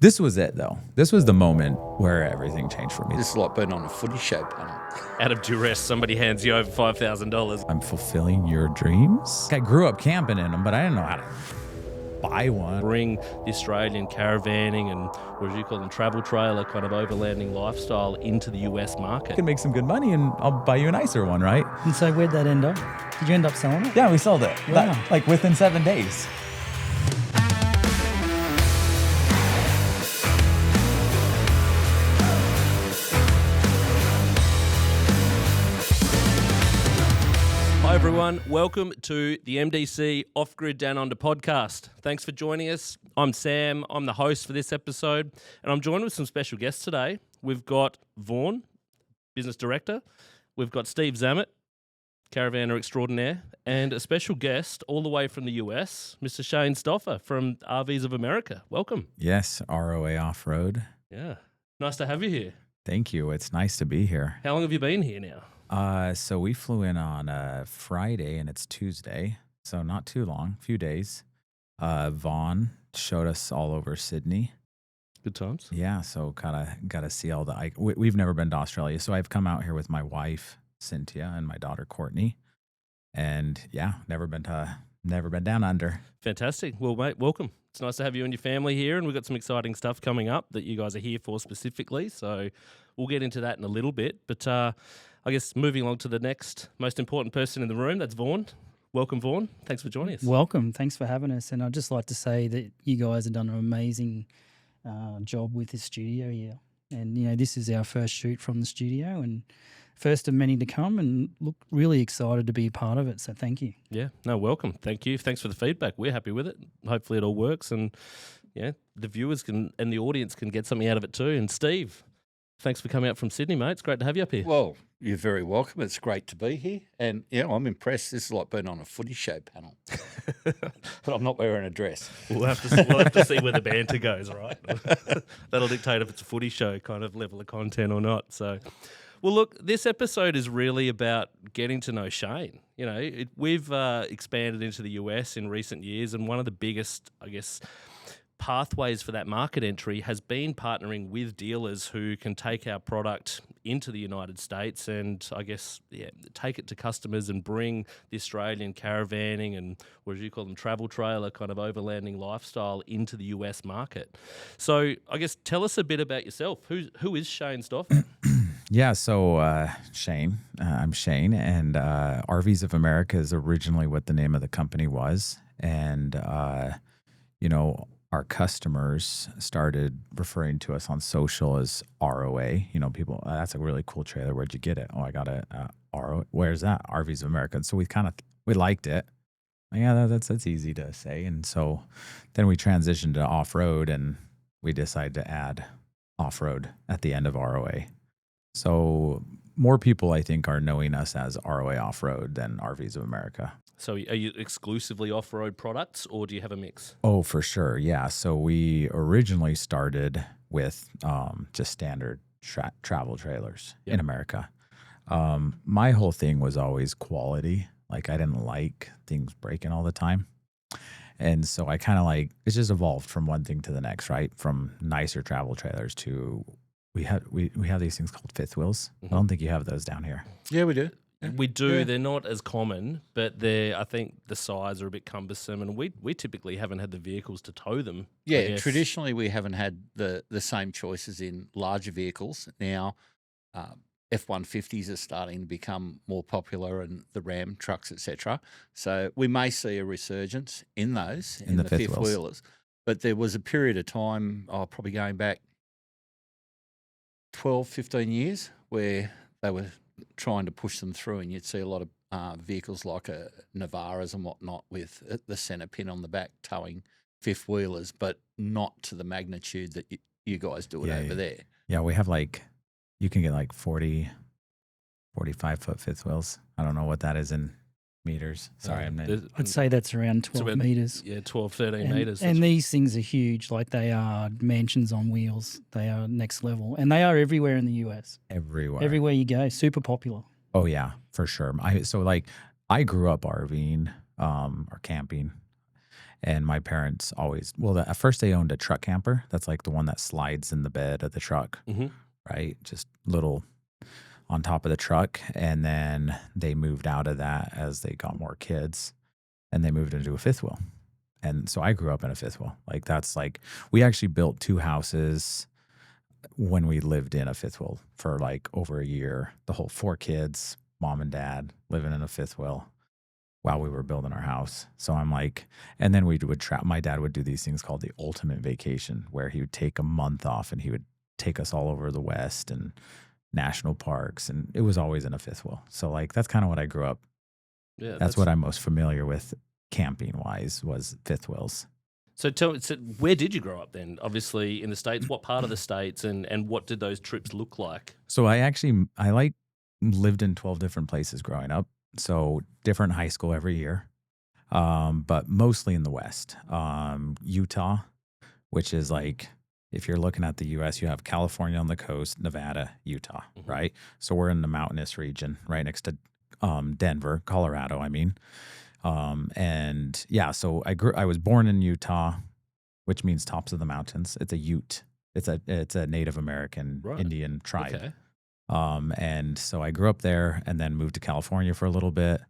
This was it, though. This was the moment where everything changed for me. This is like being on a footy show panel. Out of duress, somebody hands you over $5,000. I'm fulfilling your dreams. I grew up camping in them, but I didn't know how to buy one. Bring the Australian caravanning and, what do you call them, travel trailer kind of overlanding lifestyle into the US I market. can make some good money and I'll buy you a nicer one, right? And so where'd that end up? Did you end up selling it? Yeah, we sold it. Wow. Like within 7 days. Hi everyone, welcome to the MDC Off-Grid Down Under podcast. Thanks for joining us. I'm Sam, I'm the host for this episode, and I'm joined with some special guests today. We've got Vaughn, Business Director. We've got Steve Zammit, Caravaner Extraordinaire, and a special guest all the way from the US, Mr. Shane Stauffer from RVs of America. Welcome. Yes, ROA Off-Road. Yeah, nice to have you here. Thank you. It's nice to be here. How long have you been here now? So we flew in on Friday and it's Tuesday, so not too long, few days. Vaughn showed us all over Sydney. Good times. Yeah, so kind of got to see all the. We've never been to Australia, so I've come out here with my wife Cynthia and my daughter Courtney, and yeah, never been down under. Fantastic. Well, mate, welcome. It's nice to have you and your family here, and we've got some exciting stuff coming up that you guys are here for specifically. So we'll get into that in a little bit. But I guess moving along to the next most important person in the room, that's Vaughn. Welcome, Vaughn. Thanks for joining us. Welcome. Thanks for having us. And I'd just like to say that you guys have done an amazing job with this studio here. And, you know, this is our first shoot from the studio and first of many to come, and look really excited to be a part of it. So thank you. Yeah, no, welcome. Thank you. Thanks for the feedback. We're happy with it. Hopefully it all works, and yeah, the viewers can and the audience can get something out of it too. And Steve, thanks for coming out from Sydney, mate. It's great to have you up here. Well, you're very welcome. It's great to be here. And, you know, I'm impressed. This is like being on a footy show panel. But I'm not wearing a dress. We'll have to see where the banter goes, right? That'll dictate if it's a footy show kind of level of content or not. So, well, look, this episode is really about getting to know Shane. You know, we've expanded into the US in recent years, and one of the biggest, I guess, pathways for that market entry has been partnering with dealers who can take our product into the United States and, I guess, take it to customers and bring the Australian caravanning and, what do you call them, travel trailer kind of overlanding lifestyle into the US market. So I guess tell us a bit about yourself. Who is Shane Stauffer? Yeah, so Shane, I'm Shane, and RVs of America is originally what the name of the company was. And, you know, our customers started referring to us on social as ROA. You know, people, that's a really cool trailer. Where'd you get it? Oh, I got it. ROA. Where's that? RVs of America. And so we liked it. Yeah, that's easy to say. And so then we transitioned to off-road, and we decided to add off-road at the end of ROA. So more people, I think, are knowing us as ROA Off-Road than RVs of America. So are you exclusively off-road products, or do you have a mix? Oh, for sure. Yeah. So we originally started with just standard travel trailers in America. My whole thing was always quality. Like, I didn't like things breaking all the time. And so I kind of it's just evolved from one thing to the next, right? From nicer travel trailers to we have these things called fifth wheels. Mm-hmm. I don't think you have those down here. Yeah, we do. We do. Yeah. They're not as common, but I think the size are a bit cumbersome, and we typically haven't had the vehicles to tow them. Yeah, traditionally we haven't had the same choices in larger vehicles. Now, F-150s are starting to become more popular, and the Ram trucks, etc. So we may see a resurgence in those, in the fifth wheelers. But there was a period of time, probably going back 12, 15 years, where they were trying to push them through, and you'd see a lot of vehicles like Navaras and whatnot with the centre pin on the back towing fifth wheelers, but not to the magnitude that you guys do it over there. Yeah, we have you can get 40, 45 foot fifth wheels. I don't know what that is in meters. Sorry, I'd say that's around 12 meters. Yeah, 12, 13 meters. And these things are huge. Like, they are mansions on wheels. They are next level. And they are everywhere in the US. Everywhere you go. Super popular. Oh, yeah, for sure. I grew up RVing or camping. And my parents always, well, at first they owned a truck camper. That's like the one that slides in the bed of the truck, right? Just little on top of the truck. And then they moved out of that as they got more kids and they moved into a fifth wheel. And so I grew up in a fifth wheel. Like that's like, we actually built 2 houses when we lived in a fifth wheel for like over a year. The whole 4 kids, mom and dad living in a fifth wheel while we were building our house. So I'm like, and then we would my dad would do these things called the ultimate vacation, where he would take a month off and he would take us all over the West and national parks. And it was always in a fifth wheel. So like, that's kind of what I grew up. Yeah, That's what I'm most familiar with camping wise, was fifth wheels. So where did you grow up then? Obviously in the States, what part of the States, and what did those trips look like? So I lived in 12 different places growing up. So different high school every year, but mostly in the West. Utah, which is like, if you're looking at the U.S., you have California on the coast, Nevada, Utah, right? So we're in the mountainous region right next to Denver, Colorado, I mean. And yeah, so I was born in Utah, which means tops of the mountains. It's a Ute. It's a Native American Indian tribe. Okay. And so I grew up there and then moved to California for a little bit,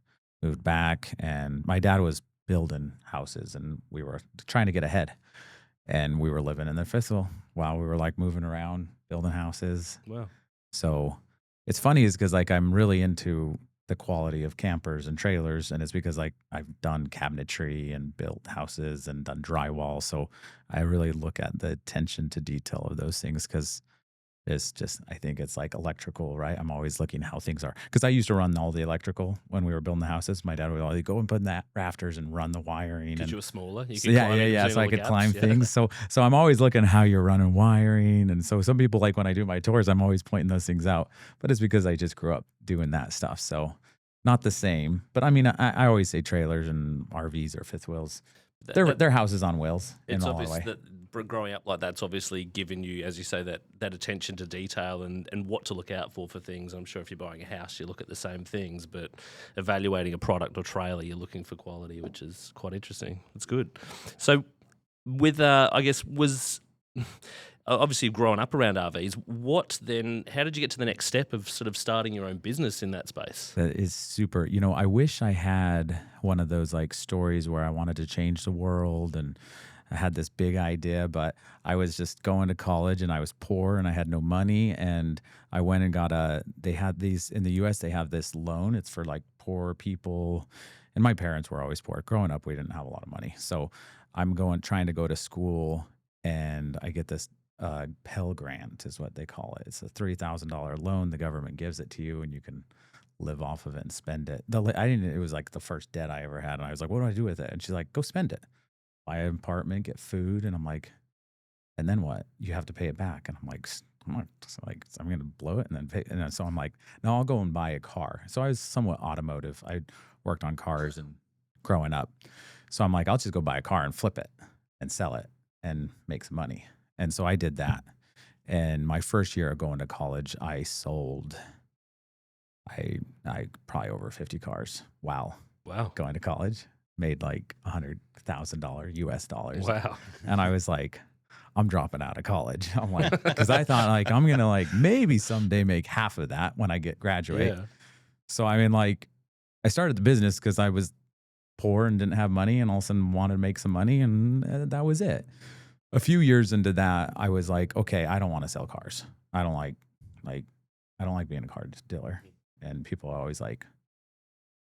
moved back, and my dad was building houses and we were trying to get ahead, and we were living in the fifth wheel while we were like moving around, building houses. Wow. So it's funny is because like I'm really into the quality of campers and trailers, and it's because like I've done cabinetry and built houses and done drywall. So I really look at the attention to detail of those things, because it's just, I think it's like electrical, right? I'm always looking how things are, because I used to run all the electrical when we were building the houses. My dad would always go and put in that rafters and run the wiring. Because and you were smaller. You so could climb in So between I all the could climb gaps, things. So I'm always looking how you're running wiring. And so some people, like when I do my tours, I'm always pointing those things out, but it's because I just grew up doing that stuff. So not the same, but I mean, I always say trailers and RVs or fifth wheels. They're houses on wheels. It's in all obvious way. that growing up like that's obviously given you, as you say, that attention to detail and what to look out for things. I'm sure if you're buying a house, you look at the same things, but evaluating a product or trailer, you're looking for quality, which is quite interesting. It's good. So with, I guess, was... Obviously, growing up around RVs, how did you get to the next step of sort of starting your own business in that space? That is super. You know, I wish I had one of those like stories where I wanted to change the world and I had this big idea, but I was just going to college and I was poor and I had no money. And I went and they had these in the US, they have this loan. It's for like poor people. And my parents were always poor. Growing up, we didn't have a lot of money. So I'm trying to go to school, and I get this Pell Grant is what they call it. It's a $3,000 loan. The government gives it to you, and you can live off of it and spend it. It was like the first debt I ever had, and I was like, "What do I do with it?" And she's like, "Go spend it, buy an apartment, get food." And I'm like, "And then what? You have to pay it back." And I'm like, I'm going to blow it and then pay. And so I'm like, "No, I'll go and buy a car." So I was somewhat automotive. I worked on cars and growing up, so I'm like, I'll just go buy a car and flip it and sell it and make some money. And so I did that. And my first year of going to college, I sold I probably over 50 cars. Wow. Going to college, made like $100,000 US dollars. Wow. And I was like, I'm dropping out of college. I'm like, because I thought like I'm gonna like maybe someday make half of that when I graduate. Yeah. So I mean, like, I started the business because I was poor and didn't have money, and all of a sudden wanted to make some money, and that was it. A few years into that, I was like, okay, I don't want to sell cars. I don't like being a car dealer. And people are always like,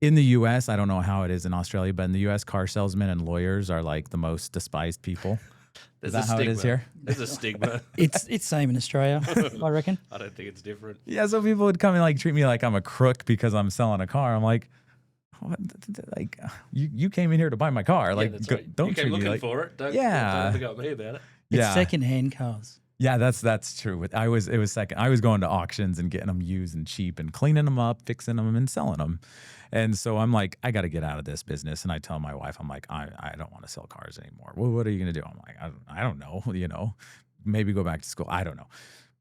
in the US, I don't know how it is in Australia, but in the US, car salesmen and lawyers are like the most despised people. Is that how it is here? There's a stigma. It's same in Australia, I reckon. I don't think it's different. Yeah, so people would come and like treat me like I'm a crook because I'm selling a car. I'm like, what? Like you came in here to buy my car. Like, that's right. don't you came treat me looking like for it. Don't pick up me about it. It's secondhand cars. Yeah, that's true. It was second. I was going to auctions and getting them used and cheap and cleaning them up, fixing them and selling them. And so I'm like, I got to get out of this business. And I tell my wife, I'm like, I don't want to sell cars anymore. Well, what are you going to do? I'm like, I don't know, maybe go back to school. I don't know.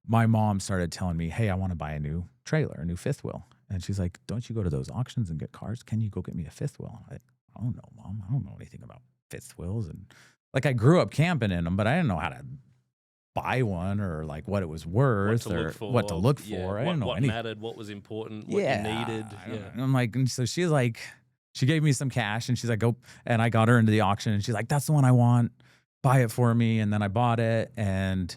My mom started telling me, hey, I want to buy a new trailer, a new fifth wheel. And she's like, don't you go to those auctions and get cars? Can you go get me a fifth wheel? I'm like, I don't know, Mom. I don't know anything about fifth wheels, and like I grew up camping in them, but I didn't know how to buy one or like what it was worth or what to look for. I didn't know what anything. mattered, what was important, what you needed. And I'm like, and so she's like, she gave me some cash and she's like, go. And I got her into the auction and she's like, that's the one I want. Buy it for me. And then I bought it. And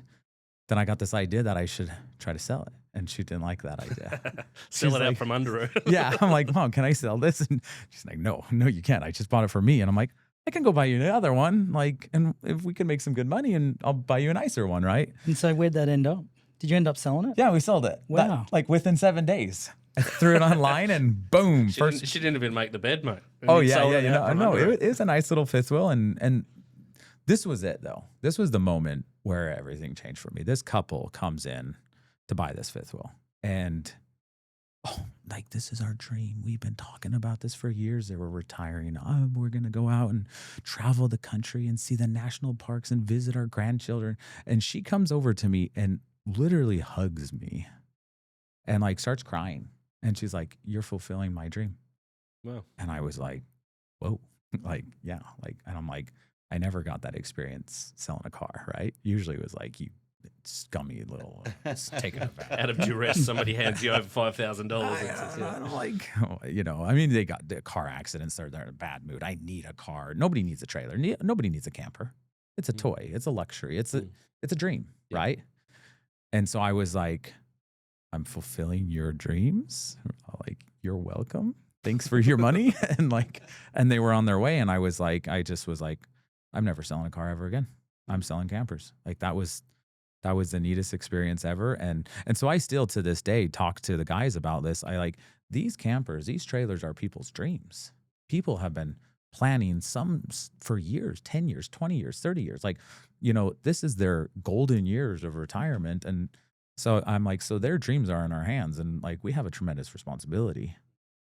then I got this idea that I should try to sell it. And she didn't like that idea. Sell it out like, from under her. Yeah. I'm like, Mom, can I sell this? And she's like, no, you can't. I just bought it for me. And I'm like, I can go buy you another one. Like, and if we can make some good money and I'll buy you a nicer one. Right. And so where'd that end up? Did you end up selling it? Yeah, we sold it. Wow. Like within 7 days. I threw it online and boom. She didn't even make the bed, mate. And Oh you yeah. sold it out from No, under her. it was a nice little fifth wheel. And this was it though. This was the moment where everything changed for me. This couple comes in to buy this fifth wheel. And like, this is our dream. We've been talking about this for years. They were retiring. Oh, we're going to go out and travel the country and see the national parks and visit our grandchildren. And she comes over to me and literally hugs me and like starts crying. And she's like, you're fulfilling my dream. Wow. And I was like, whoa, like, yeah. Like, and I'm like, I never got that experience selling a car, right? Usually it was like, you scummy little taking it back. Out of duress, somebody hands you over $5,000. I'm like, I mean, they got the car accidents. They're in a bad mood. I need a car. Nobody needs a trailer. Nobody needs a camper. It's a toy. It's a luxury. It's a dream, right? And so I was like, I'm fulfilling your dreams. Like, you're welcome. Thanks for your money. And they were on their way. And I was like, I'm never selling a car ever again. I'm selling campers. Like that was the neatest experience ever. And so I still to this day talk to the guys about this. I like these campers, these trailers are people's dreams. People have been planning some for years, 10 years, 20 years, 30 years. Like, this is their golden years of retirement. And so I'm like, so their dreams are in our hands. And like, we have a tremendous responsibility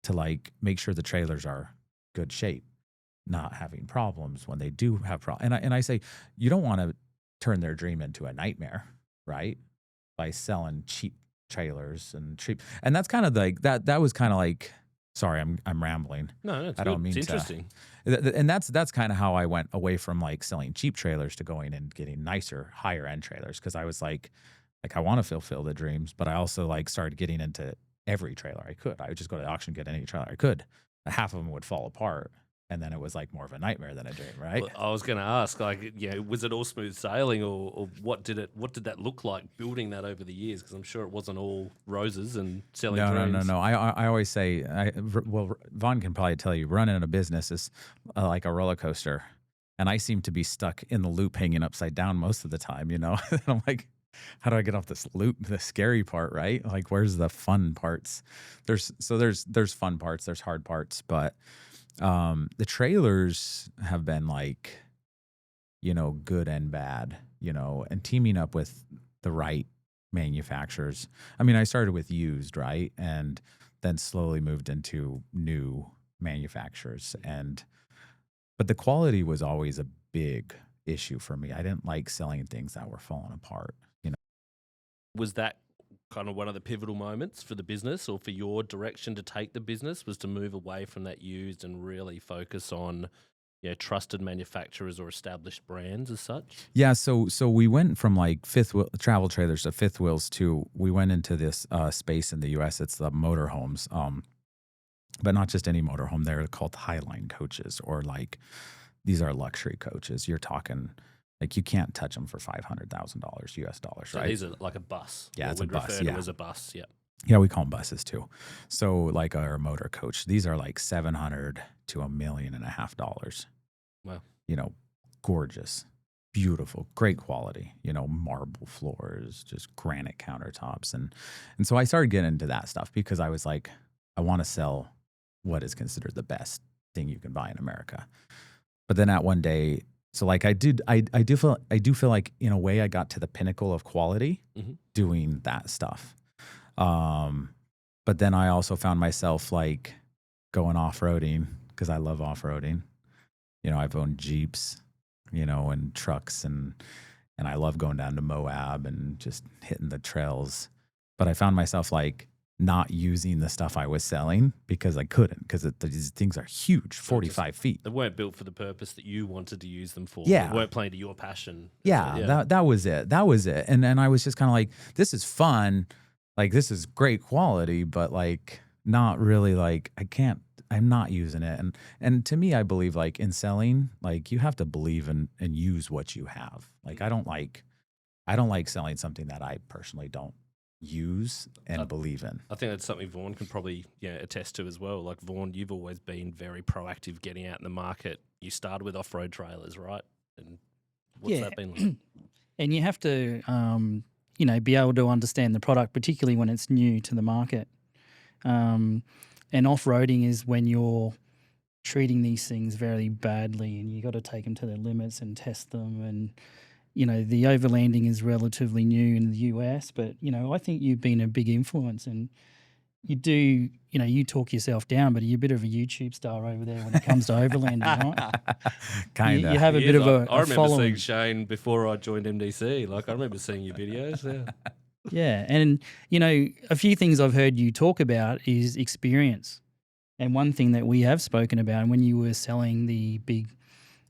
to like make sure the trailers are good shape, not having problems when they do have problems. And I say, you don't want to turn their dream into a nightmare, right? By selling cheap trailers and that's kind of like that was kind of like, sorry, I'm rambling. No, it's I don't mean it's interesting. And that's kind of how I went away from like selling cheap trailers to going and getting nicer, higher end trailers. Cause I was like I want to fulfill the dreams, but I also like started getting into every trailer I could. I would just go to the auction, get any trailer I could. Half of them would fall apart. And then it was like more of a nightmare than a dream, right? Well, I was going to ask, like, was it all smooth sailing, or what did that look like building that over the years? Because I'm sure it wasn't all roses and selling dreams. No. I always say, Vaughn can probably tell you, running a business is like a roller coaster, and I seem to be stuck in the loop, hanging upside down most of the time. I'm like, how do I get off this loop? The scary part, right? Like, where's the fun parts? There's fun parts, there's hard parts, but. The trailers have been like, good and bad, and teaming up with the right manufacturers. I mean, I started with used, right? And then slowly moved into new manufacturers. But the quality was always a big issue for me. I didn't like selling things that were falling apart, Was that kind of one of the pivotal moments for the business, or for your direction to take the business, was to move away from that used and really focus on trusted manufacturers or established brands as such? Yeah, so we went from like fifth wheel travel trailers to fifth wheels to we went into this space in the US. It's the motorhomes, but not just any motorhome. They're called Highline coaches, or like these are luxury coaches. You're talking like you can't touch them for $500,000 US dollars, So right? these are like a bus. Yeah, it's a we'd bus, refer to yeah. as a bus, yeah. Yeah, we call them buses too. So like our motor coach, these are like $700,000 to $1.5 million. Wow. Gorgeous, beautiful, great quality, marble floors, just granite countertops. And so I started getting into that stuff because I was like, I want to sell what is considered the best thing you can buy in America. But then at one day, so like I do feel like in a way I got to the pinnacle of quality doing that stuff. But then I also found myself like going off-roading because I love off-roading. I've owned Jeeps, and trucks and I love going down to Moab and just hitting the trails. But I found myself like not using the stuff I was selling because I couldn't, because these things are huge, 45 feet. They weren't built for the purpose that you wanted to use them for. Yeah. They weren't playing to your passion. Yeah, that was it. That was it. And I was just kind of like, this is fun. Like, this is great quality, but like not really like, I'm not using it. And to me, I believe like in selling, like you have to believe and use what you have. Like, I don't like selling something that I personally don't use and believe in. I think that's something Vaughn can probably attest to as well. Like, Vaughn, you've always been very proactive getting out in the market. You started with off-road trailers, right? And what's that been like? And you have to, be able to understand the product, particularly when it's new to the market. And off-roading is when you're treating these things very badly, and you got to take them to their limits and test them. And the overlanding is relatively new in the US, but I think you've been a big influence, and you do. You talk yourself down, but you're a bit of a YouTube star over there when it comes to overlanding, right? Kind of. You have a bit of a I remember following. seeing Shane before I joined MDC. Like, I remember seeing your videos. Yeah. Yeah, and a few things I've heard you talk about is experience. And one thing that we have spoken about when you were selling the big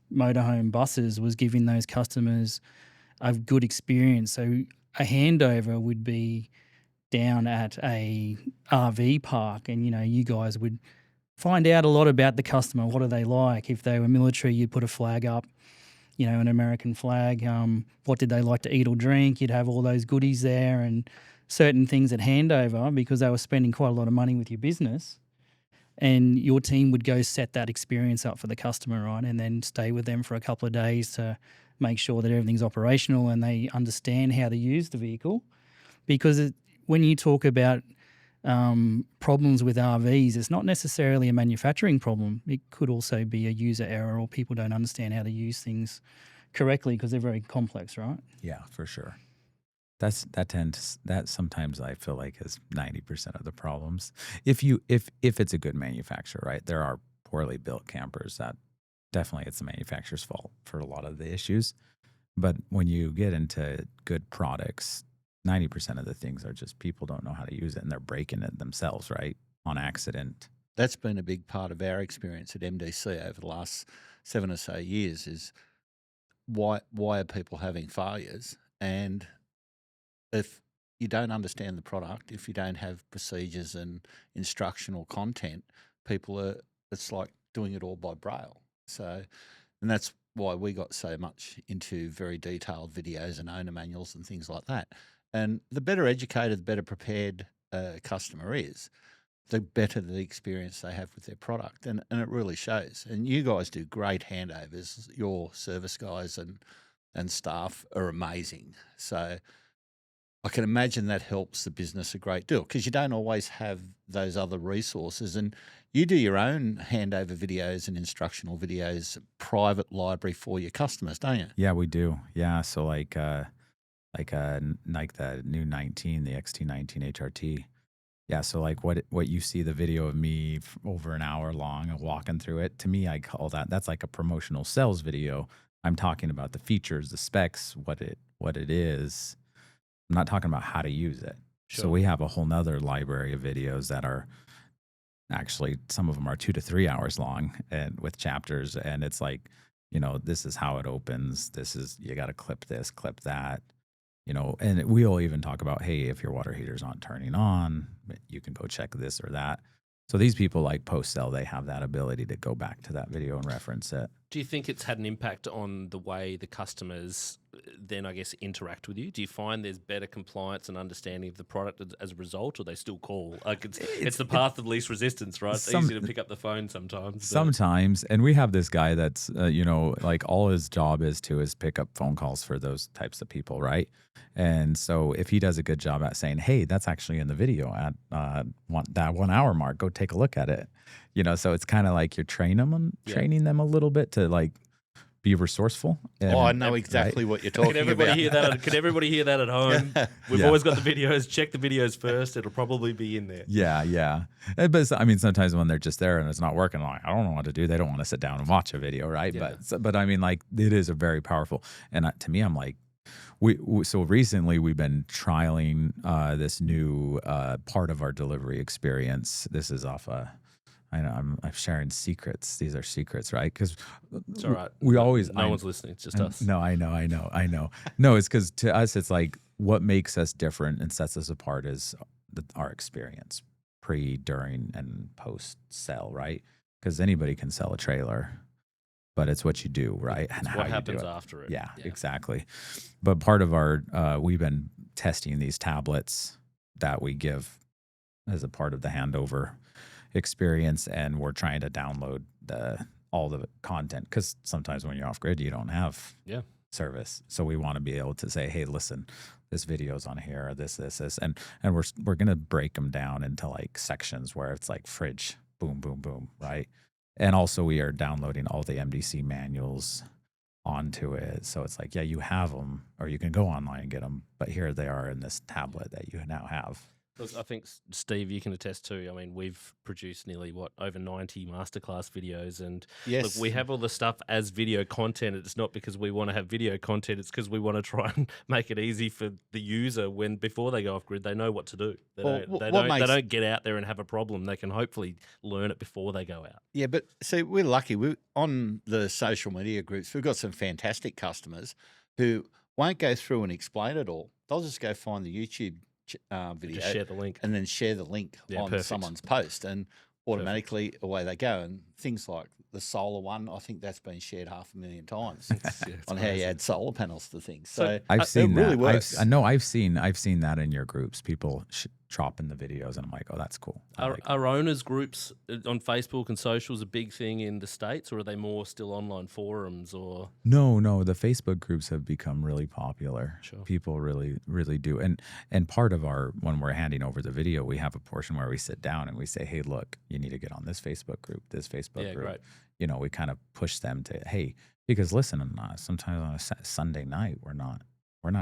motorhome buses was giving those customers a good experience. So a handover would be down at a RV park, and you guys would find out a lot about the customer. What are they like? If they were military, you'd put a flag up, an American flag. What did they like to eat or drink? You'd have all those goodies there and certain things at handover because they were spending quite a lot of money with your business. And your team would go set that experience up for the customer, right? And then stay with them for a couple of days to make sure that everything's operational and they understand how to use the vehicle. Because when you talk about problems with RVs, it's not necessarily a manufacturing problem. It could also be a user error, or people don't understand how to use things correctly because they're very complex, right? Yeah, for sure. That sometimes I feel like is 90% of the problems. If it's a good manufacturer, right? There are poorly built campers that definitely it's the manufacturer's fault for a lot of the issues. But when you get into good products, 90% of the things are just people don't know how to use it and they're breaking it themselves, right? On accident. That's been a big part of our experience at MDC over the last 7 or so years is why are people having failures? And if you don't understand the product, if you don't have procedures and instructional content, it's like doing it all by braille. So, and that's why we got so much into very detailed videos and owner manuals and things like that. And the better educated, the better prepared a customer is, the better the experience they have with their product. And it really shows. And you guys do great handovers. Your service guys and staff are amazing. So I can imagine that helps the business a great deal because you don't always have those other resources. And you do your own handover videos and instructional videos, private library for your customers, don't you? Yeah, we do. Yeah, so like the new 19, the XT19 HRT. Yeah, so like what you see the video of me over an hour long of walking through it, to me I call that's like a promotional sales video. I'm talking about the features, the specs, what it is. I'm not talking about how to use it. Sure. So we have a whole nother library of videos that are actually, some of them are 2 to 3 hours long and with chapters. And it's like, this is how it opens. You got to clip this, clip that, and we'll even talk about, hey, if your water heater's not turning on, you can go check this or that. So these people like post-sell, they have that ability to go back to that video and reference it. Do you think it's had an impact on the way the customers then, I guess, interact with you? Do you find there's better compliance and understanding of the product as a result, or they still call? Like it's the path of least resistance, right? It's easy to pick up the phone sometimes. Sometimes, and we have this guy that's, like all his job is pick up phone calls for those types of people, right? And so if he does a good job at saying, hey, that's actually in the video at that 1 hour mark, go take a look at it. So it's kind of like you're training them a little bit to like be resourceful. I know exactly what you're talking about. Can everybody hear that at home? We've always got the videos. Check the videos first. It'll probably be in there. Yeah. But I mean, sometimes when they're just there and it's not working, like, I don't know what to do. They don't want to sit down and watch a video, right? Yeah. But I mean, like, it is a very powerful. And to me, I'm like, So recently we've been trialing this new part of our delivery experience. This is off I know I'm sharing secrets. These are secrets, right? Because It's all right. we always No one's listening. It's just us. No, I know. No, it's because to us it's like what makes us different and sets us apart is our experience pre, during, and post sell, right? Because anybody can sell a trailer, but it's what you do, right? It's and how what you happens do it. after it. Yeah, exactly. But part of our we've been testing these tablets that we give as a part of the handover experience, and we're trying to download all the content because sometimes when you're off grid you don't have service, so we want to be able to say, hey, listen, this video's on here, or this, and we're gonna break them down into like sections where it's like fridge, boom, boom, boom, right? And also we are downloading all the MDC manuals onto it, so it's like, yeah, you have them, or you can go online and get them, but here they are in this tablet that you now have. Look, I think, Steve, you can attest too. I mean, we've produced nearly, over 90 masterclass videos. And look, we have all the stuff as video content. It's not because we want to have video content. It's because we want to try and make it easy for the user before they go off grid, they know what to do. They don't get out there and have a problem. They can hopefully learn it before they go out. Yeah, but see, we're lucky. On the social media groups, we've got some fantastic customers who won't go through and explain it all. They'll just go find the YouTube video, just share the link, and then share the link on someone's post, and automatically away they go. And things like the solar one, I think that's been shared 500,000 times on how you add solar panels to things. So I've seen it that. Really works. I've seen that in your groups. People dropping the videos, and I'm like, oh, that's cool. Are owners groups on Facebook and socials a big thing in the States, or are they more still online forums? Or no, the Facebook groups have become really popular. Sure. People really, really do. And part of when we're handing over the video, we have a portion where we sit down and we say, hey, look, you need to get on this Facebook group, group. Great. You know, we kind of push them to, hey, because listen, sometimes on a Sunday night we're not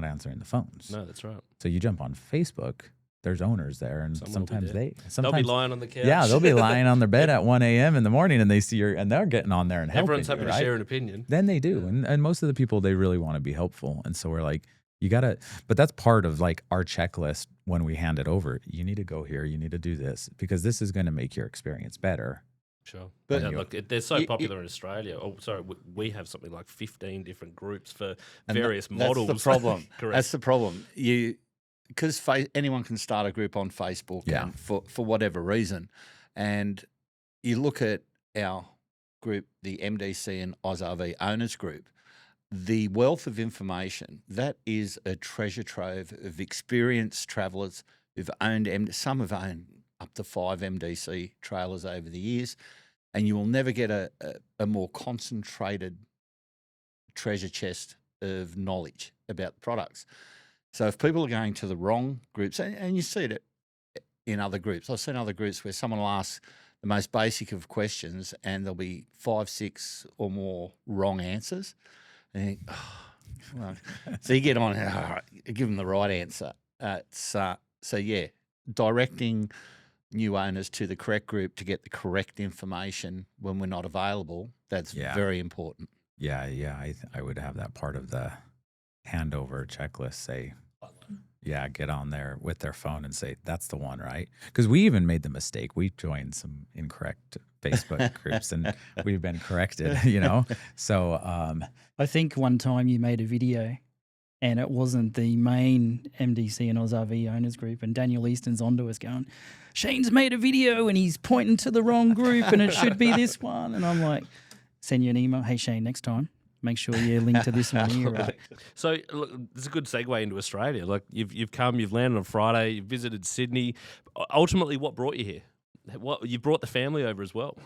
answering the phones. No, that's right. So you jump on Facebook. There's owners there, and sometimes they'll be lying on the couch. Yeah, they'll be lying on their bed at 1 a.m. in the morning, and they see and they're getting on there and helping. Everyone's happy to share an opinion. Then they do, and most of the people, they really want to be helpful, and so we're like, you gotta. But that's part of like our checklist when we hand it over. You need to go here. You need to do this because this is going to make your experience better. Sure. But look, they're so popular in Australia. Oh, sorry, we have something like 15 different groups for various models. That's the problem. Correct. That's the problem. Because anyone can start a group on Facebook and for whatever reason. And you look at our group, the MDC and ROA Owners Group, the wealth of information, that is a treasure trove of experienced travellers who've owned, some have owned up to 5 MDC trailers over the years, and you will never get a more concentrated treasure chest of knowledge about products. So if people are going to the wrong groups, and you see it in other groups, I've seen other groups where someone will ask the most basic of questions and there'll be 5, 6 or more wrong answers. And you think, well. So you get on and all right, give them the right answer. Directing new owners to the correct group to get the correct information when we're not available, that's very important. Yeah, I would have that part of the handover checklist say, get on there with their phone and say, that's the one, right? Because we even made the mistake. We joined some incorrect Facebook groups and we've been corrected, So I think one time you made a video and it wasn't the main MDC and ROA Owners Group, and Daniel Easton's onto us going, Shane's made a video and he's pointing to the wrong group and it should be this one. And I'm like, send you an email, hey Shane, next time, make sure you link to this one here, right? So look, it's a good segue into Australia. Like you've come, you've landed on Friday, you've visited Sydney. Ultimately, what brought you here? You brought the family over as well.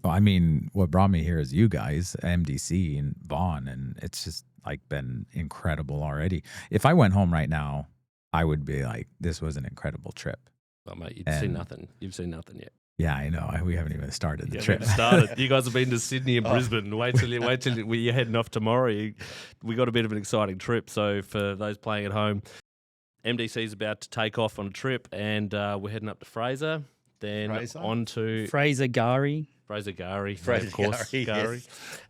Well, I mean, what brought me here is you guys, MDC and Vaughn, and it's just like been incredible already. If I went home right now, I would be like, this was an incredible trip. Oh, mate, you've seen nothing. You've seen nothing yet. Yeah, I know. We haven't even started the trip. You guys have been to Sydney and Brisbane. Wait till you're heading off tomorrow. We got a bit of an exciting trip. So for those playing at home, MDC is about to take off on a trip, and we're heading up to Fraser. Then on to Fraser Gari. Fraser Gary, Fraser of course, Gary, Gary.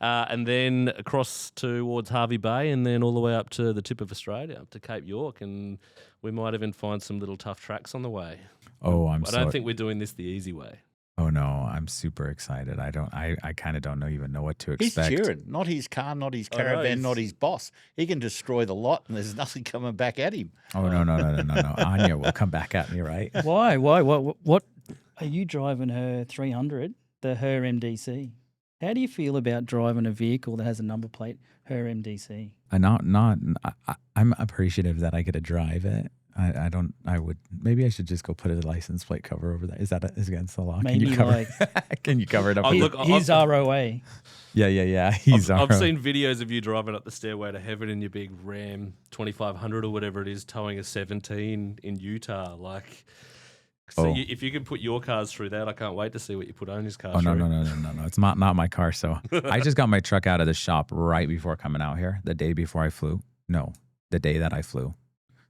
yes. And then across towards Harvey Bay, and then all the way up to the tip of Australia, up to Cape York, and we might even find some little tough tracks on the way. Oh, I don't think we're doing this the easy way. Oh no, I'm super excited. I kind of don't even know what to He's expect. cheering. Not his car, not his I know, caravan, he's- not his boss. He can destroy the lot, and there's nothing coming back at him. Oh no. Anya will come back at me, right? Why? What? Are you driving her 300, her MDC? How do you feel about driving a vehicle that has a number plate, her MDC? I'm appreciative that I get to drive it. I would, maybe I should just go put a license plate cover over that. Is that against the law? Maybe can you cover, like can you cover it up? Oh, with- look, he's ROA. Yeah. He's I've our- seen videos of you driving up the stairway to heaven in your big Ram 2500 or whatever it is, towing a 17 in Utah. Like, so Oh. if you can put your cars through that, I can't wait to see what you put on his car. Oh no. through. It's not my car. So I just got my truck out of the shop right before coming out here. The day before I flew. No, the day that I flew.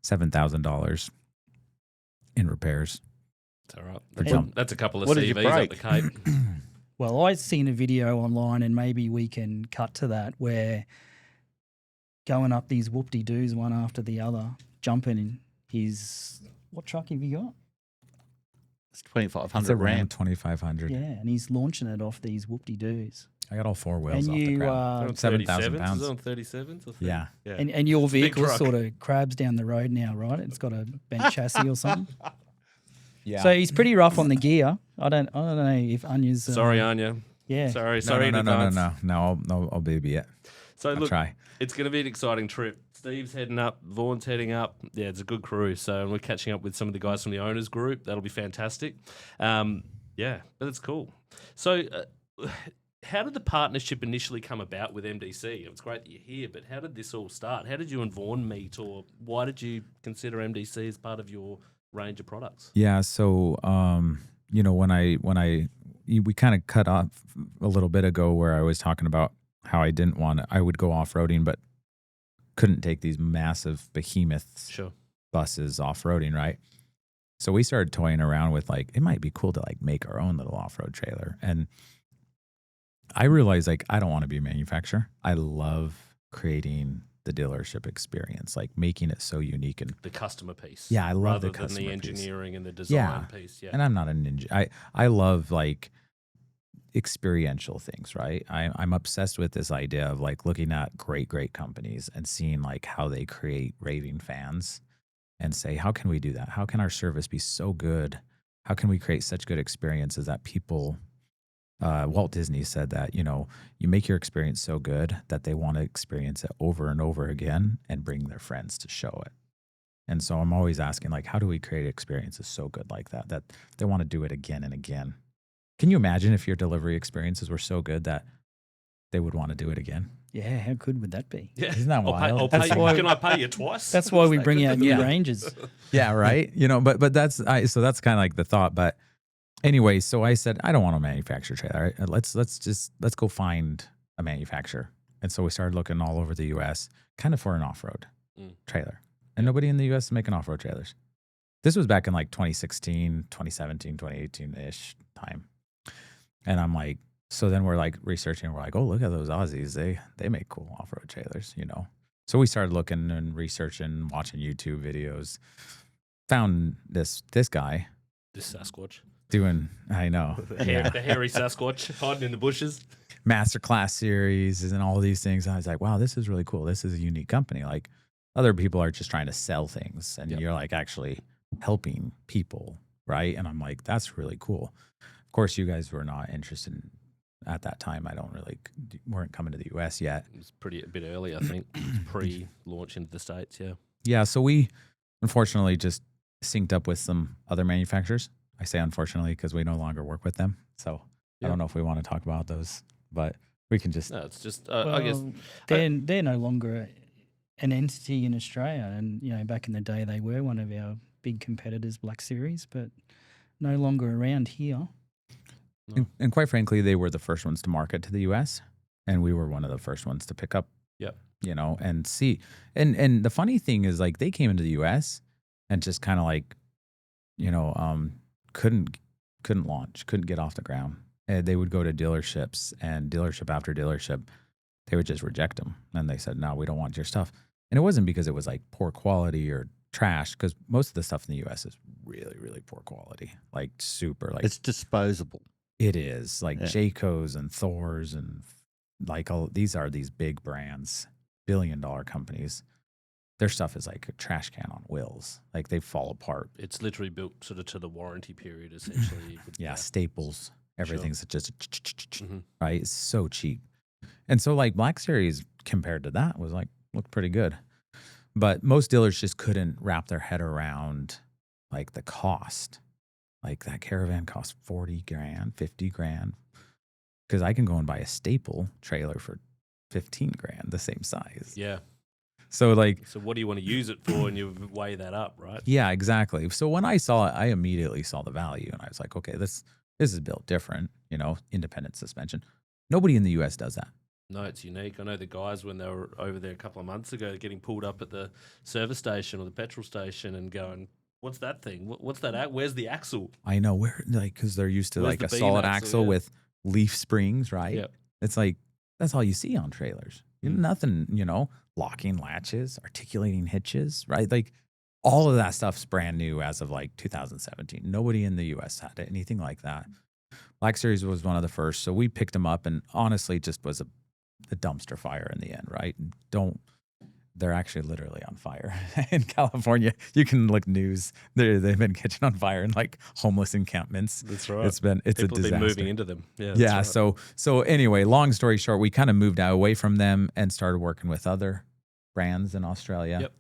$7,000 in repairs. It's all right. And- That's a couple of What did you CVs up break? the Cape. Well, I've seen a video online, and maybe we can cut to that, where going up these whoop-de-doos one after the other, jumping in his, what truck have you got? It's It's 2,500 a Ram Ram. 2500. Yeah, and he's launching it off these whoop-de-doos. I got all four wheels And off the you, ground. On 7,000 37s? pounds. Is it on 37s? Or Yeah. and your vehicle truck. sort of crabs down the road now, right? It's got a bent chassis or something. Yeah. So he's pretty rough on the gear. I don't know if Anya's. Sorry, Anya. Yeah. Sorry no, in advance. No, I'll baby it. So I'll look, try. it's going to be an exciting trip. Steve's heading up, Vaughn's heading up. Yeah, it's a good crew. So we're catching up with some of the guys from the owners group. That'll be fantastic. Yeah, but it's cool. So how did the partnership initially come about with MDC? It's great that you're here, but how did this all start? How did you and Vaughan meet, or why did you consider MDC as part of your range of products? Yeah. So, we kind of cut off a little bit ago where I was talking about how I would go off-roading, but couldn't take these massive behemoths Sure. buses off-roading, right? So we started toying around with it might be cool to make our own little off-road trailer. And I realized I don't want to be a manufacturer. I love creating the dealership experience, making it so unique. And The customer piece. yeah, I love rather the than customer the piece. engineering and the design Yeah. piece. Yeah. And I'm not a ninja. I love experiential things, right? I'm obsessed with this idea of looking at great companies and seeing how they create raving fans and say, how can we do that? How can our service be so good? How can we create such good experiences that people, Walt Disney said that, you make your experience so good that they want to experience it over and over again and bring their friends to show it. And so I'm always asking, how do we create experiences so good like that they want to do it again and again? Can you imagine if your delivery experiences were so good that they would want to do it again? Yeah, how good would that be? Yeah. Isn't that I'll pay, wild? I'll pay That's you. why- Can I pay you twice? That's why we bring out new Yeah. ranges. Yeah, right. But that's so that's kind of the thought. But anyway, so I said I don't want a manufacturer trailer. Let's go find a manufacturer. And so we started looking all over the U.S. kind of for an off-road trailer, and nobody in the U.S. is making off-road trailers. This was back in 2016, 2017, 2018 ish time, and I'm so then we're researching. We're oh, look at those Aussies. They make cool off-road trailers, So we started looking and researching, watching YouTube videos. Found this guy This Sasquatch. doing, I know, The hairy Sasquatch hiding in the bushes. masterclass series and all these things. I was wow, this is really cool. This is a unique company. Other people are just trying to sell things, and Yep. you're actually helping people, right? And I'm that's really cool. Of course, you guys were not interested in, at that time. Weren't coming to the U.S. yet. It was a bit early, I think. It was pre-launch into the States, yeah. Yeah, so we unfortunately just synced up with some other manufacturers. I say unfortunately because we no longer work with them. So I don't know if we want to talk about those, but we can just. No, it's just, I guess. They're no longer an entity in Australia, and back in the day they were one of our big competitors, Black Series, but no longer around here. And quite frankly, they were the first ones to market to the U.S., and we were one of the first ones to pick up. Yep. And see. And the funny thing is, they came into the U.S. and just kind of couldn't launch, couldn't get off the ground. they would go to dealerships, and dealership after dealership, they would just reject them. And they said, no, we don't want your stuff. And it wasn't because it was like poor quality or trash, because most of the stuff in the US is really, really poor quality, like super, like It's disposable. it is like Yeah. Jayco's and Thor's and like all these are these big brands, billion-dollar companies. Their stuff is like a trash can on wheels. Like they fall apart. It's literally built sort of to the warranty period, essentially. Yeah, Staples. Everything's just Mhm. right. It's so cheap. And so like Black Series compared to that was like looked pretty good. But most dealers just couldn't wrap their head around like the cost. Like that Caravan cost 40 grand, 50 grand. Because I can go and buy a staple trailer for 15 grand, the same size. Yeah. So like, So what do you want to use it for? And you weigh that up, right? yeah, exactly. So when I saw it, I immediately saw the value, and I was like, okay, this is built different, you know, independent suspension. Nobody in the US does that. No, it's unique. I know the guys, when they were over there a couple of months ago, getting pulled up at the service station or the petrol station and going, what's that thing? What's that? Where's the axle? I know where, like, because they're used to Where's like the a beam solid axle, axle yeah. with leaf springs, right? Yep. It's like, that's all you see on trailers. Nothing, you know, locking latches, articulating hitches, right? Like all of that stuff's brand new as of like 2017. Nobody in the US had anything like that. Black Series was one of the first. So we picked them up, and honestly just was a dumpster fire in the end, right? They're actually literally on fire in California. You can look news. They've been catching on fire in like homeless encampments. That's right. It's People a have disaster. been moving into them. Yeah. Yeah. that's right. So anyway, long story short, we kind of moved away from them and started working with other brands in Australia. Yep.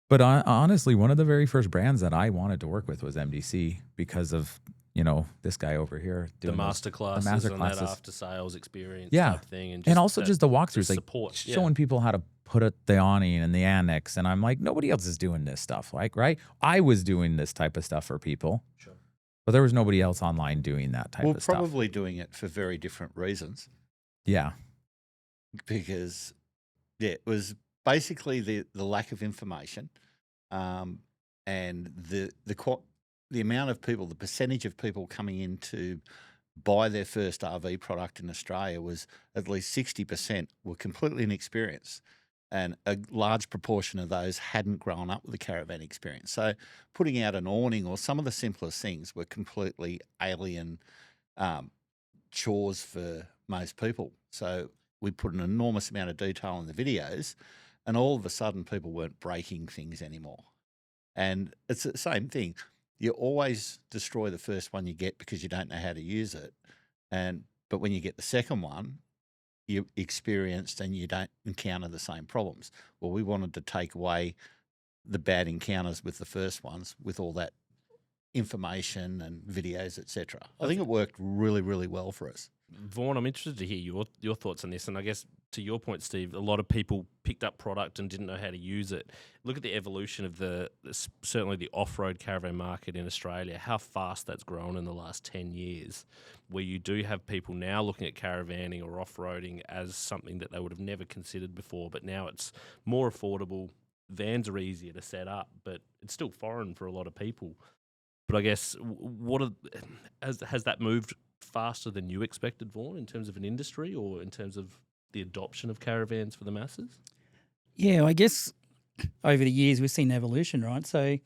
But honestly, one of the very first brands that I wanted to work with was MDC because of, you know, this guy over here The doing those- master classes master and that classes. after sales experience Yeah. type thing. and also that- just the walkthroughs, like support. Yeah. showing people how to put the awning and the annex. And I'm like, nobody else is doing this stuff, like, right? I was doing this type of stuff for people, Sure. but there was nobody else online doing that type Well, of stuff. probably doing it for very different reasons. Yeah. Because it was basically the lack of information, and the amount of people, the percentage of people coming in to buy their first RV product in Australia was at least 60% were completely inexperienced, and a large proportion of those hadn't grown up with a caravan experience. So putting out an awning or some of the simplest things were completely alien chores for most people. So we put an enormous amount of detail in the videos, and all of a sudden people weren't breaking things anymore. And it's the same thing. You always destroy the first one you get because you don't know how to use it. But when you get the second one, you're experienced and you don't encounter the same problems. Well, we wanted to take away the bad encounters with the first ones with all that information and videos, etc. I think it worked really, really well for us. Vaughn, I'm interested to hear your thoughts on this. And I guess to your point, Steve, a lot of people picked up product and didn't know how to use it. Look at the evolution of certainly the off-road caravan market in Australia, how fast that's grown in the last 10 years, where you do have people now looking at caravanning or off-roading as something that they would have never considered before, but now it's more affordable. Vans are easier to set up, but it's still foreign for a lot of people. But I guess has that moved faster than you expected, Vaughn, in terms of an industry or in terms of the adoption of caravans for the masses? Yeah, I guess over the years we've seen evolution, right? So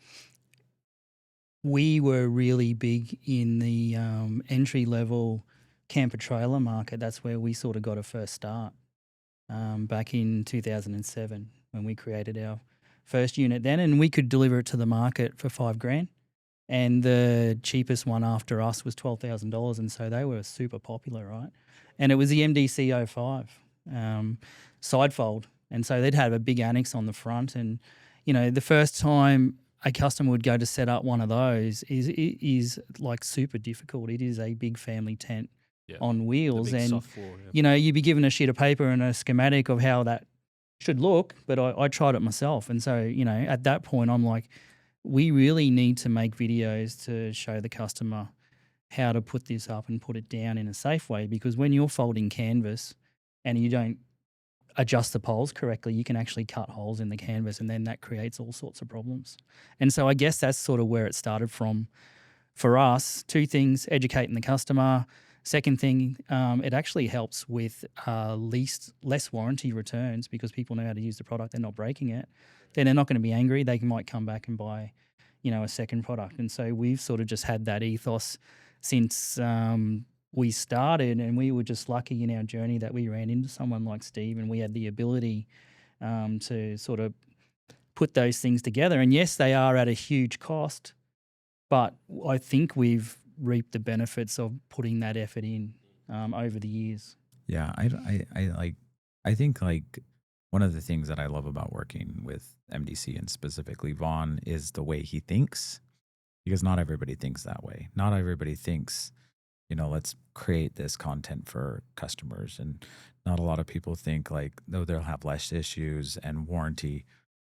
we were really big in the entry-level camper trailer market. That's where we sort of got a first start back in 2007 when we created our first unit then, and we could deliver it to the market for $5,000. And the cheapest one after us was $12,000, and so they were super popular, right? And it was the MDC 05 sidefold, and so they'd have a big annex on the front. And you know, the first time a customer would go to set up one of those is like super difficult. It is a big family tent on wheels, big and soft floor, you know, you'd be given a sheet of paper and a schematic of how that should look, but I tried it myself, and so you know, at that point, I'm like, we really need to make videos to show the customer how to put this up and put it down in a safe way, because when you're folding canvas and you don't adjust the poles correctly, you can actually cut holes in the canvas, and then that creates all sorts of problems. And so I guess that's sort of where it started from for us. Two things: educating the customer, Second thing, it actually helps with less warranty returns because people know how to use the product. They're not breaking it. Then they're not going to be angry. They might come back and buy, a second product. And so we've sort of just had that ethos since we started, and we were just lucky in our journey that we ran into someone like Steve, and we had the ability to sort of put those things together. And yes, they are at a huge cost, but I think we've reaped the benefits of putting that effort in over the years. Yeah, I think like one of the things that I love about working with MDC and specifically Vaughn is the way he thinks, because not everybody thinks that way. Not everybody thinks, let's create this content for customers, and not a lot of people think like, no, they'll have less issues and warranty.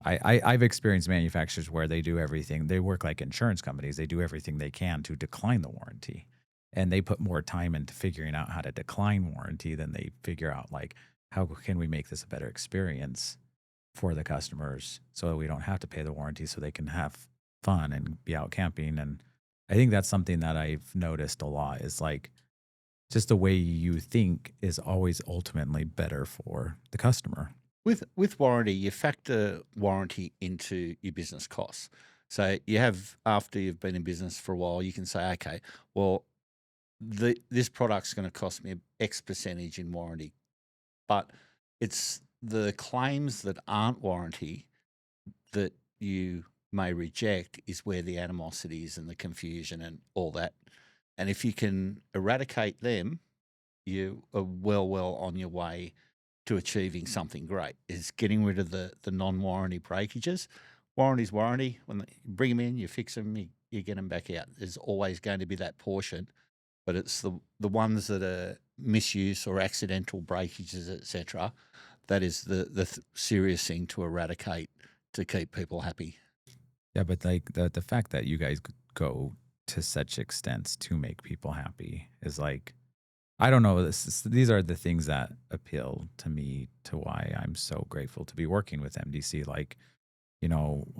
I've experienced manufacturers where they do everything. They work like insurance companies. They do everything they can to decline the warranty, and they put more time into figuring out how to decline warranty than they figure out like, how can we make this a better experience for the customers so that we don't have to pay the warranty, so they can have fun and be out camping. And I think that's something that I've noticed a lot is like, just the way you think is always ultimately better for the customer. With warranty, you factor warranty into your business costs. So you have, after you've been in business for a while, you can say, okay, well, this product's going to cost me X percentage in warranty, but it's the claims that aren't warranty that you may reject is where the animosity is and the confusion and all that. And if you can eradicate them, you are well on your way to achieving something great. Is getting rid of the non-warranty breakages. Warranty's warranty. When you bring them in, you fix them, you get them back out. There's always going to be that portion, but it's the ones that are misuse or accidental breakages, etc. That is the serious thing to eradicate to keep people happy. Yeah, but like the fact that you guys go to such extents to make people happy is like, I don't know. These are the things that appeal to me, to why I'm so grateful to be working with MDC. Like,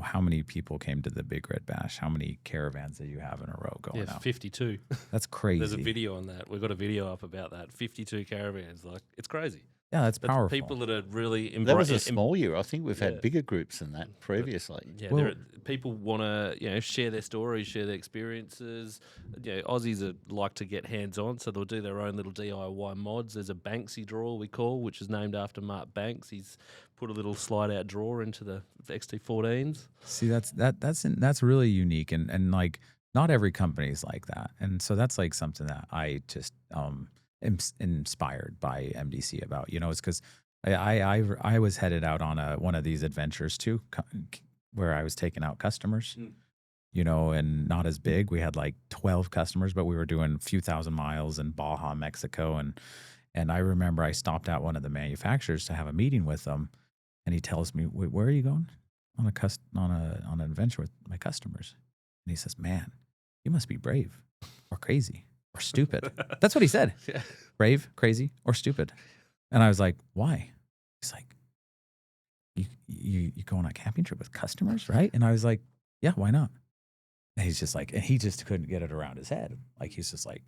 how many people came to the Big Red Bash? How many caravans that you have in a row going out? 52. That's crazy. There's a video on that. We've got a video up about that. 52 caravans. Like, it's crazy. Yeah, that's powerful. People that are really that was a small year. I think we've had bigger groups than that previously. Yeah, well, people want to share their stories, share their experiences. Aussies like to get hands on, so they'll do their own little DIY mods. There's a Banksy drawer we call, which is named after Mark Banks. He's put a little slide out drawer into the XT14s. See, that's really unique, and like not every company is like that, and so that's like something that I just inspired by MDC about. It's because I was headed out on one of these adventures too, where I was taking out customers, and not as big. We had like 12 customers, but we were doing a few thousand miles in Baja, Mexico, and I remember I stopped at one of the manufacturers to have a meeting with them, and he tells me, "Wait, where are you going?" On an adventure with my customers, and he says, "Man, you must be brave or crazy or stupid." That's what he said. Yeah. Brave, crazy, or stupid. And I was like, why? He's like, you go on a camping trip with customers, right? And I was like, yeah, why not? And he's just like, and he just couldn't get it around his head. Like, he's just like,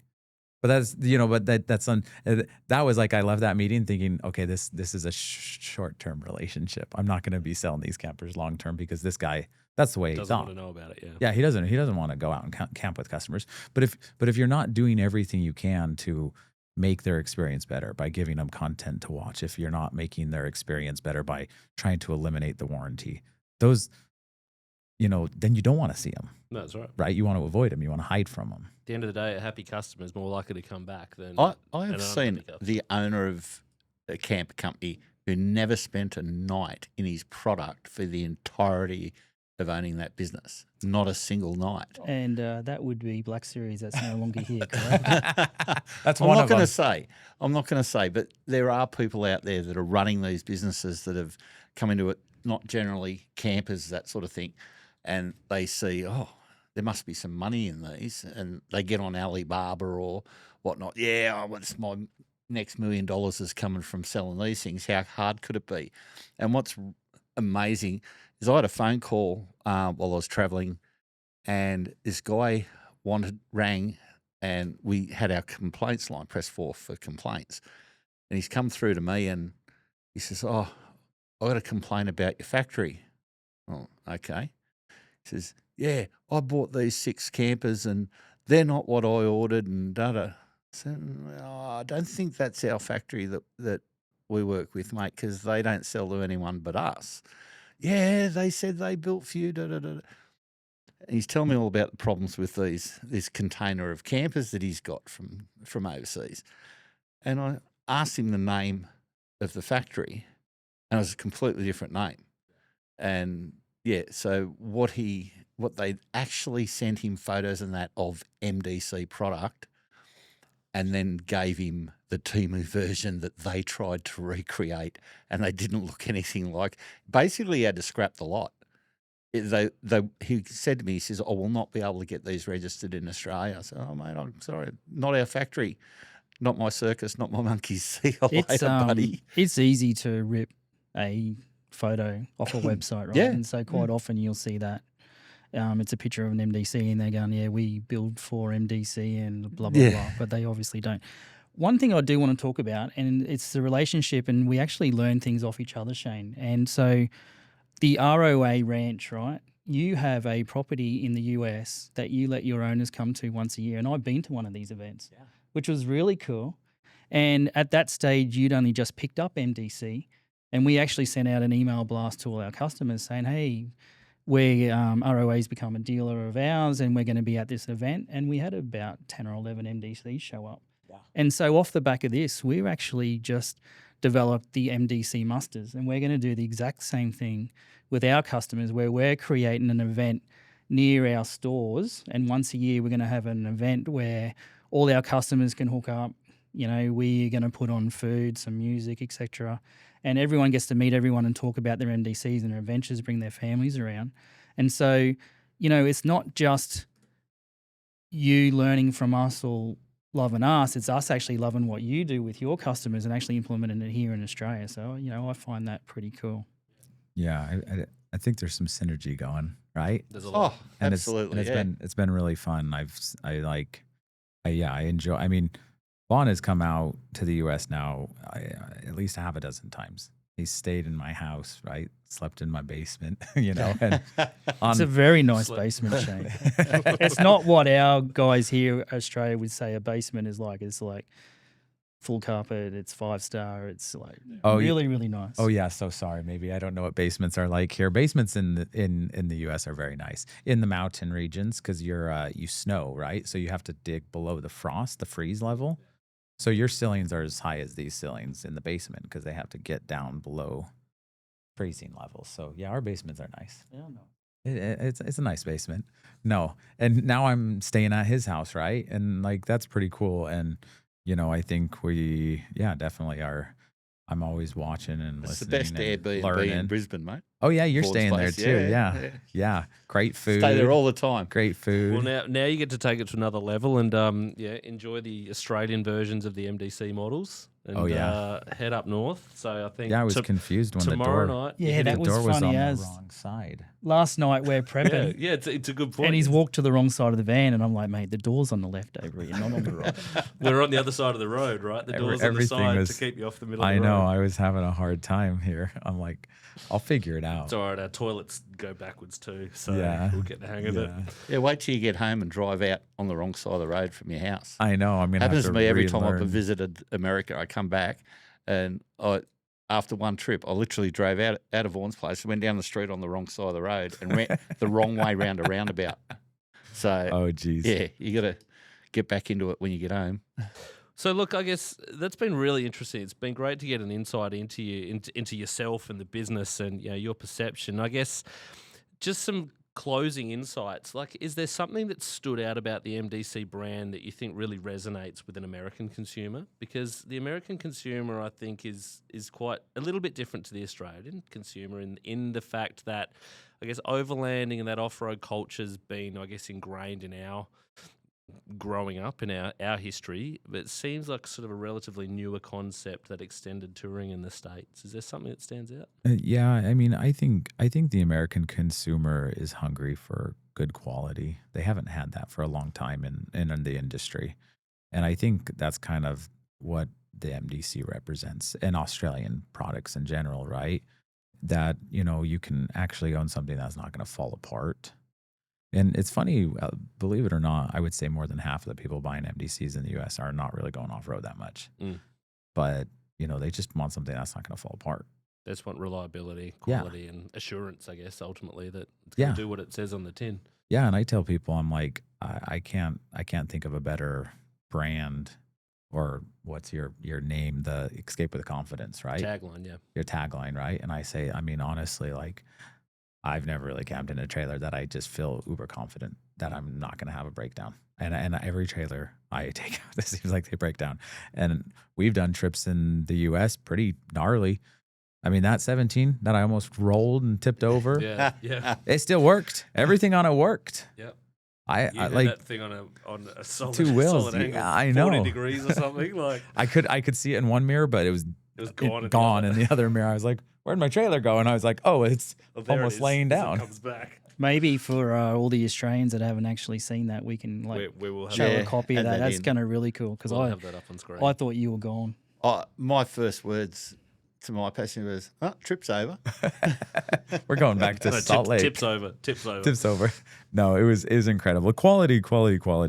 but that's, that was like, I left that meeting thinking, okay, this is a short-term relationship. I'm not going to be selling these campers long-term, because this guy, that's the way he doesn't thought. want to know about it. Yeah. Yeah, he doesn't want to go out and camp with customers. But if you're not doing everything you can to make their experience better by giving them content to watch, if you're not making their experience better by trying to eliminate the warranty, those, then you don't want to see them. No, that's right. Right? You want to avoid them. You want to hide from them. At the end of the day, a happy customer is more likely to come back than I have seen the owner of a camper company who never spent a night in his product for the entirety of owning that business. Not a single night. And that would be Black Series that's no longer here, correct? That's I'm one not of going them. to say. I'm not going to say, but there are people out there that are running these businesses that have come into it, not generally campers, that sort of thing, and they see, oh, there must be some money in these, and they get on Alibaba or whatnot. Yeah, what's my next $1 million is coming from selling these things. How hard could it be? And what's amazing is I had a phone call while I was traveling, and this guy rang and we had our complaints line, press 4 for complaints. And he's come through to me and he says, "Oh, I got a complaint about your factory." Oh, okay. He says, "Yeah, I bought these 6 campers and they're not what I ordered and da-da." So, I don't think that's our factory that we work with, mate, because they don't sell to anyone but us. Yeah, they said they built for you, da-da-da. And he's telling me all about the problems with this container of campers that he's got from overseas. And I asked him the name of the factory, and it was a completely different name. And yeah, so what they actually sent him photos and that of MDC product, and then gave him the Temu version that they tried to recreate, and they didn't look anything like. Basically, he had to scrap the lot. He said to me, he says, "I will not be able to get these registered in Australia." I said, "Oh, mate, I'm sorry. Not our factory. Not my circus, not my monkeys. See you later, buddy." It's easy to rip a photo off a website, right? Yeah. And so quite often you'll see that. It's a picture of an MDC and they're going, "Yeah, we build for MDC and blah, blah, blah." But they obviously don't. One thing I do want to talk about, and it's the relationship, and we actually learn things off each other, Shane. And so the ROA Ranch, right? You have a property in the US that you let your owners come to once a year. And I've been to one of these events, which was really cool. And at that stage, you'd only just picked up MDC. And we actually sent out an email blast to all our customers saying, "Hey, ROA's become a dealer of ours and we're going to be at this event." And we had about 10 or 11 MDCs show up. Yeah. And so off the back of this, we've actually just developed the MDC musters, and we're going to do the exact same thing with our customers, where we're creating an event near our stores, and once a year we're going to have an event where all our customers can hook up. You know, we're going to put on food, some music, etc., and everyone gets to meet everyone and talk about their MDCs and their adventures, bring their families around. And so, you know, it's not just you learning from us or loving us, it's us actually loving what you do with your customers and actually implementing it here in Australia. So, you know, I find that pretty cool. Yeah, I think there's some synergy going, right? There's a lot. Oh, And absolutely. it's been really fun. I enjoy. I mean, Vaughn has come out to the U.S. now at least half a dozen times. He's stayed in my house, right? Slept in my basement, you know. And it's a very nice basement, Shane. It's not what our guys here in Australia would say a basement is like. It's like full carpet, it's 5-star, it's like really, really nice. Oh yeah, so sorry. Maybe I don't know what basements are like here. Basements in the US are very nice. In the mountain regions, because you snow, right? So you have to dig below the freeze level. So your ceilings are as high as these ceilings in the basement because they have to get down below freezing levels. So yeah, our basements are nice. Yeah, no. It's a nice basement. No, and now I'm staying at his house, right? And like that's pretty cool. And you know, I think we definitely are. I'm always watching and It's the listening. best Airbnb learning. in Brisbane, mate. Oh yeah, you're Ford's staying place. there too. Yeah. Great food. Stay there all the time. Great food. Well, now you get to take it to another level and enjoy the Australian versions of the MDC models. And, head up north. So I think I was confused when tomorrow the door. night. Yeah, that the was door was funny on as the wrong side. last night we're prepping. Yeah, it's a good point. And he's walked to the wrong side of the van, and I'm like, "Mate, the door's on the left over here, not on the right." We're on the other side of the road, right? The door's on the side to keep you off the middle of the road. I know. I was having a hard time here. I'm like, I'll figure it out. It's all right. Our toilets go backwards too, so Yeah. we'll get the hang of it. Yeah, wait till you get home and drive out on the wrong side of the road from your house. I know. I'm gonna Happens have to to me every time I've relearn. visited America. I come back, and after one trip, I literally drove out of Vaughan's place, went down the street on the wrong side of the road, and went the wrong way round a roundabout. So, Oh geez. yeah, you got to get back into it when you get home. So look, I guess that's been really interesting. It's been great to get an insight into you, into yourself and the business, and your perception. I guess just some closing insights. Like, is there something that stood out about the MDC brand that you think really resonates with an American consumer? Because the American consumer, I think, is quite a little bit different to the Australian consumer in the fact that, I guess, overlanding and that off-road culture has been, I guess, ingrained in our growing up in our history, but it seems like sort of a relatively newer concept, that extended touring in the States. Is there something that stands out? Yeah, I mean, I think the American consumer is hungry for good quality. They haven't had that for a long time in the industry, and I think that's kind of what the MDC represents, and Australian products in general, right? That you can actually own something that's not going to fall apart. And it's funny, believe it or not, I would say more than half of the people buying MDCs in the US are not really going off road that much. But, they just want something that's not going to fall apart. They just want reliability, quality, and assurance, I guess, ultimately, that it's Yeah. going to do what it says on the tin. Yeah. And I tell people, I'm like, I can't think of a better brand, or what's your name, the Escape with Confidence, right? Tagline, yeah. Your tagline, right? And I say, I mean, honestly, like, I've never really camped in a trailer that I just feel uber confident that I'm not going to have a breakdown. And every trailer I take out, it seems like they break down. And we've done trips in the US pretty gnarly. I mean, that 17 that I almost rolled and tipped over, Yeah. it still worked. Everything on it worked. Yep. I had like that thing on a solid, two wheels. solid angle, Yeah, I 40 know. degrees or something. Like, I could see it in one mirror, but it was gone. in the other mirror. I was like, where'd my trailer go? And I was like, oh, it's Well, there almost it is, laying as it down. comes back. Maybe for all the Australians that haven't actually seen that, we can We will have show Yeah, a copy of add that. that That's in. kind of really cool because we'll have that up on screen. I thought you were gone. My first words to my passenger was, "Oh, trip's over." We're going back to Salt Lake. Tips over. Tips over. No, it was incredible. Quality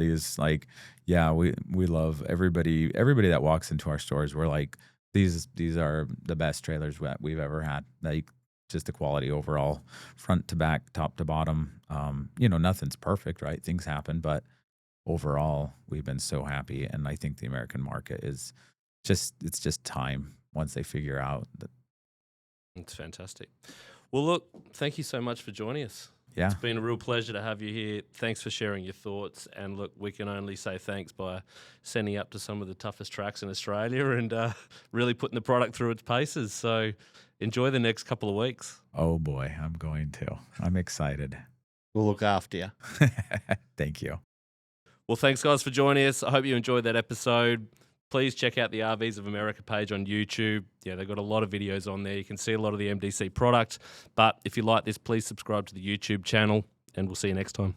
is like, yeah, we love everybody that walks into our stores. We're like, these are the best trailers we've ever had. Like, just the quality overall, front to back, top to bottom. Nothing's perfect, right? Things happen, but overall, we've been so happy. And I think the American market is it's just time once they figure out that. It's fantastic. Well, look, thank you so much for joining us. Yeah. It's been a real pleasure to have you here. Thanks for sharing your thoughts. And look, we can only say thanks by sending up to some of the toughest tracks in Australia and really putting the product through its paces. So enjoy the next couple of weeks. Oh boy, I'm going to. I'm excited. We'll look after you. Thank you. Well, thanks, guys, for joining us. I hope you enjoyed that episode. Please check out the RVs of America page on YouTube. Yeah, they've got a lot of videos on there. You can see a lot of the MDC product. But if you like this, please subscribe to the YouTube channel, and we'll see you next time.